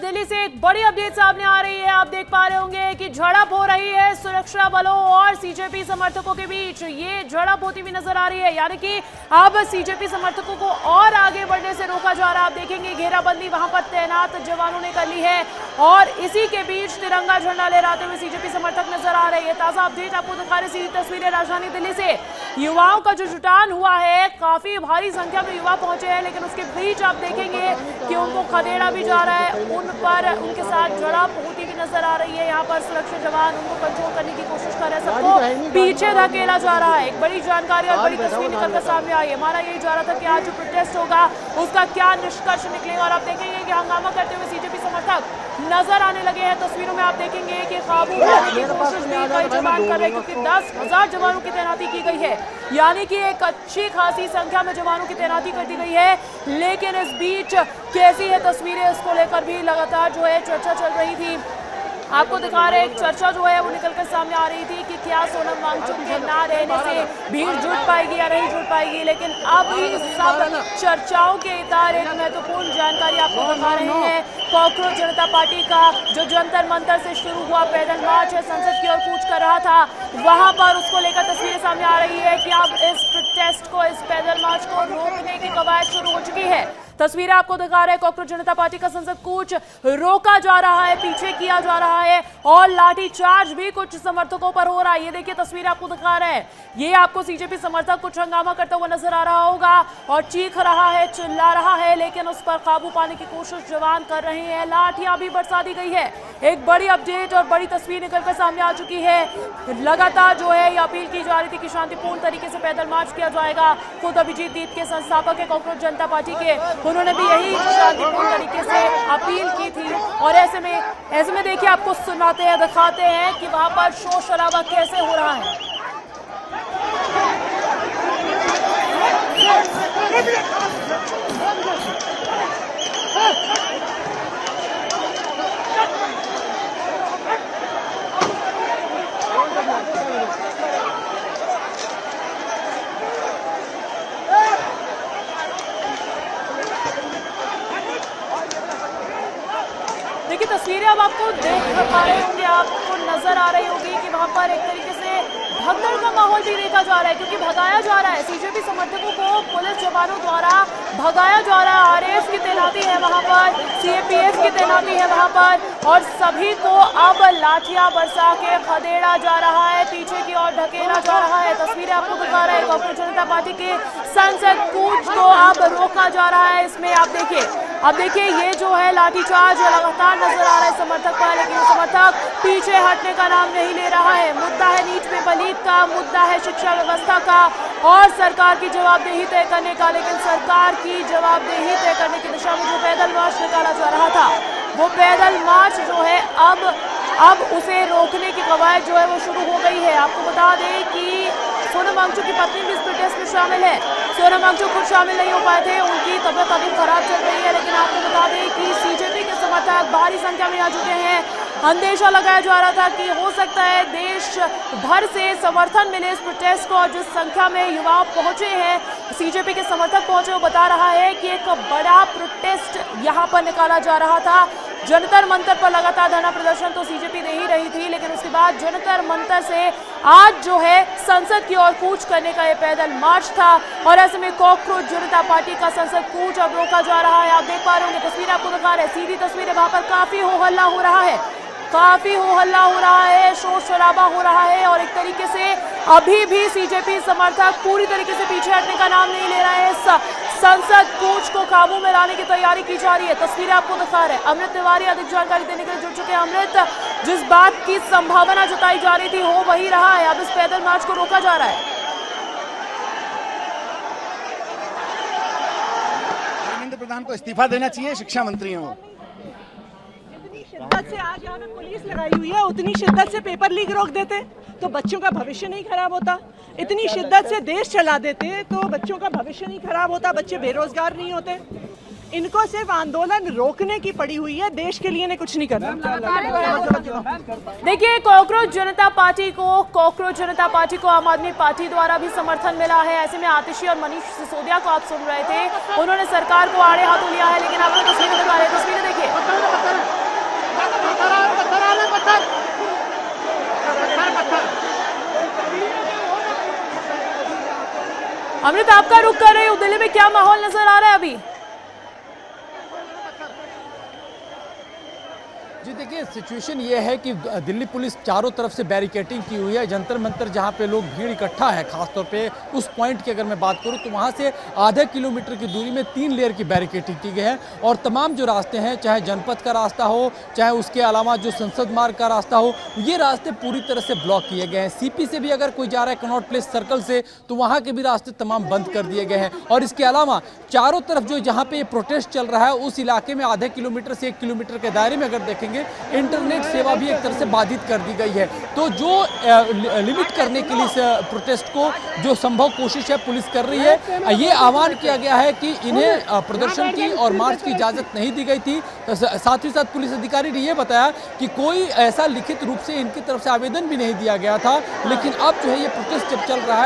दिल्ली से एक बड़ी अपडेट सामने आ रही है। आप देख पा रहे होंगे कि झड़प हो रही है सुरक्षा बलों और सीजेपी समर्थकों के बीच। ये झड़प होती हुई नजर आ रही है, यानी कि अब सीजेपी समर्थकों को और आगे बढ़ने से रोका जा रहा है। आप देखेंगे घेराबंदी वहां पर तैनात जवानों ने कर ली है और इसी के बीच तिरंगा झंडा लहराते हुए सीजेपी समर्थक नजर आ रहे हैं। ताजा अपडेट आपको दिखा रहे सीधी तस्वीरें राजधानी दिल्ली से। युवाओं का जो जुटान हुआ है, काफी भारी संख्या में युवा पहुंचे हैं, लेकिन उसके बीच आप देखेंगे कि उनको खदेड़ा भी जा रहा है, उन पर उनके साथ झड़प होती भी नजर आ रही है। यहाँ पर सुरक्षा जवान उनको कंट्रोल करने की कोशिश कर रहे हैं, सबको पीछे धकेला जा रहा है। एक बड़ी जानकारी और बड़ी तस्वीर निकलकर सामने आई है। हमारा यही जा रहा था कि आज जो प्रोटेस्ट होगा उसका क्या निष्कर्ष निकलेगा, और आप देखेंगे कि हंगामा करते हुए सीजेपी समर्थक नजर आने लगे हैं। तस्वीरों में आप देखेंगे कि काबू करने की कोशिश भी कई जवान कर रहे हैं, क्योंकि 10,000 जवानों की तैनाती की गई है, यानी कि एक अच्छी खासी संख्या में जवानों की तैनाती कर दी गई है। लेकिन इस बीच कैसी है तस्वीरें, इसको लेकर भी लगातार जो है चर्चा चल रही थी। आपको दिखा रहे एक चर्चा जो है वो निकलकर सामने आ रही थी कि क्या सोनम वांगचुक के ना रहने से भीड़ जुट पाएगी या नहीं जुट पाएगी। लेकिन अब इस सब चर्चाओं के इतार एक महत्वपूर्ण जानकारी आपको दिखा रहे हैं। कॉकरोच जनता पार्टी का जो जंतर मंतर से शुरू हुआ पैदल मार्च है, संसद की ओर कूच कर रहा था, वहां पर उसको लेकर तस्वीरें सामने आ रही है कि अब इस प्रोटेस्ट को, इस पैदल मार्च को रोकने की कवायद शुरू हो चुकी है। तस्वीरें आपको दिखा रहे हैं, कॉकरोच जनता पार्टी का संसद कूच रोका जा रहा है, पीछे किया जा रहा है और लाठीचार्ज भी कुछ समर्थकों पर हो रहा है। ये देखिए तस्वीरें आपको दिखा रहे हैं, ये आपको सीजेपी समर्थक कुछ हंगामा करता हुआ नजर आ रहा होगा और चीख रहा है, चिल्ला रहा है, लेकिन उस पर काबू पाने की कोशिश जवान कर रहे हैं। लाठियां भी बरसा दी गई है। एक बड़ी अपडेट और बड़ी तस्वीर निकलकर सामने आ चुकी है। लगातार जो है ये अपील की जा रही थी कि शांतिपूर्ण तरीके से पैदल मार्च किया जाएगा। खुद अभिजीत दीप के संस्थापक है कॉकरोच जनता पार्टी के, उन्होंने भी यही शांतिपूर्ण तरीके से अपील की थी। और ऐसे में देखिए आपको सुनाते हैं, दिखाते हैं कि वहां पर शोर शराबा कैसे हो रहा है। देखिए तस्वीरें अब आपको देख पा रहे होंगे, आपको नजर आ रही होगी कि वहां पर एक तरीके से भगदड़ का माहौल भी देखा जा रहा है, क्योंकि भगाया जा रहा है सीजेपी समर्थकों को, पुलिस जवानों द्वारा भगाया जा रहा है। आरएएफ की तैनाती है वहां पर, सीएपीएफ की तैनाती है वहां पर, और सभी को अब लाठियां बरसा के खदेड़ा जा रहा है, पीछे की ओर ढकेला जा रहा है। तस्वीरें आपको दिखा रहे हैं, कॉकरोच जनता पार्टी के संसद कूच को अब रोका जा रहा है। इसमें आप देखिए, अब देखिए ये जो है लाठीचार्ज लगातार नजर आ रहा है समर्थक का, लेकिन समर्थक पीछे हटने का नाम नहीं ले रहा है। मुद्दा है नीच में पलीत का, मुद्दा है शिक्षा व्यवस्था का और सरकार की जवाबदेही तय करने का। लेकिन सरकार की जवाबदेही तय करने की दिशा में जो पैदल मार्च निकाला जा रहा था, वो पैदल मार्च जो है अब उसे रोकने की कवायद जो है वो शुरू हो गई है। आपको बता दें कि सोनम वांगचुक की पत्नी भी इस प्रोटेस्ट में शामिल है। सोनम वांगचुक खुद शामिल नहीं हो पाए थे, उनकी तबीयत अभी खराब चल रही है, लेकिन आपको बता दें कि सीजेपी के समर्थक भारी संख्या में आ चुके हैं। अंदेशा लगाया जा रहा था कि हो सकता है देश भर से समर्थन मिले इस प्रोटेस्ट को, और जिस संख्या में युवा पहुंचे हैं, सीजेपी के समर्थक पहुंचे, वो बता रहा है कि एक बड़ा प्रोटेस्ट यहाँ पर निकाला जा रहा था। जंतर मंतर पर लगातार धरना प्रदर्शन तो सीजेपी दे ही रही थी, लेकिन उसके बाद जंतर मंतर से आज जो है संसद की ओर कूच करने का ये पैदल मार्च था, और ऐसे में कॉकरोच जनता पार्टी का संसद कूच अब रोका जा रहा है। आप देख पा रहे होंगे, तस्वीरें आपको दिखा रहे हैं, सीधी तस्वीरें, वहां पर काफी हो हल्ला हो रहा है, काफी हो हल्ला हो रहा है, शोर शराबा हो रहा है, और एक तरीके से अभी भी सीजेपी समर्थक पूरी तरीके से पीछे हटने का नाम नहीं ले रहे हैं। संसद कूच को काबू में लाने की तैयारी की जा रही है। तस्वीरें आपको दिखा रहे हैं, अमृत तिवारी अधिक जानकारी देने के लिए जुड़ चुके हैं। अमृत, जिस बात की संभावना जताई जा रही थी हो वही रहा है, अब इस पैदल मार्च को रोका जा रहा है। धर्मेंद्र प्रधान को इस्तीफा देना चाहिए, शिक्षा मंत्रियों को। शिद्दत से आज यहाँ पे पुलिस लगाई हुई है, उतनी शिद्दत से पेपर लीक रोक देते तो बच्चों का भविष्य नहीं खराब होता। इतनी शिद्दत से देश चला देते तो बच्चों का भविष्य नहीं खराब होता, बच्चे बेरोजगार नहीं होते। इनको सिर्फ आंदोलन रोकने की पड़ी हुई है, देश के लिए ने कुछ नहीं करना। देखिए कॉकरोच जनता पार्टी को आम आदमी पार्टी द्वारा भी समर्थन मिला है। ऐसे में आतिशी और मनीष सिसोदिया को आप सुन रहे थे, उन्होंने सरकार को आड़े हाथों लिया है, लेकिन आपको तस्वीरें दिखा रहे हैं, तस्वीरें देखिए। अमृत, आपका रुख कर रही हूँ, दिल्ली में क्या माहौल नजर आ रहा है अभी? जी देखिए, सिचुएशन ये है कि दिल्ली पुलिस चारों तरफ से बैरिकेटिंग की हुई है। जंतर मंतर जहाँ पे लोग भीड़ इकट्ठा है, खासतौर पे उस पॉइंट की अगर मैं बात करूँ तो वहाँ से आधे किलोमीटर की दूरी में 3 लेयर की बैरिकेटिंग की गई है। और तमाम जो रास्ते हैं, चाहे जनपथ का रास्ता हो, चाहे उसके अलावा जो संसद मार्ग का रास्ता हो, ये रास्ते पूरी तरह से ब्लॉक किए गए हैं। सीपी से भी अगर कोई जा रहा है कनॉट प्लेस सर्कल से, तो वहाँ के भी रास्ते तमाम बंद कर दिए गए हैं। और इसके अलावा चारों तरफ जो जहाँ पे ये प्रोटेस्ट चल रहा है, उस इलाके में आधे किलोमीटर से 1 किलोमीटर के दायरे में अगर देखेंगे, इंटरनेट सेवा भी एक तरह से बाधित कर दी गई है। तो जो लिमिट करने के लिए इस प्रोटेस्ट को जो संभव कोशिश है पुलिस कर रही है। ये आह्वान किया गया है कि इन्हें प्रदर्शन की और मार्च की इजाजत नहीं दी गई थी। साथ ही साथ पुलिस अधिकारी ने यह बताया कि कोई ऐसा लिखित रूप से इनकी तरफ से आवेदन भी नहीं दिया गया था, लेकिन अब जो है ये प्रोटेस्ट जब चल रहा है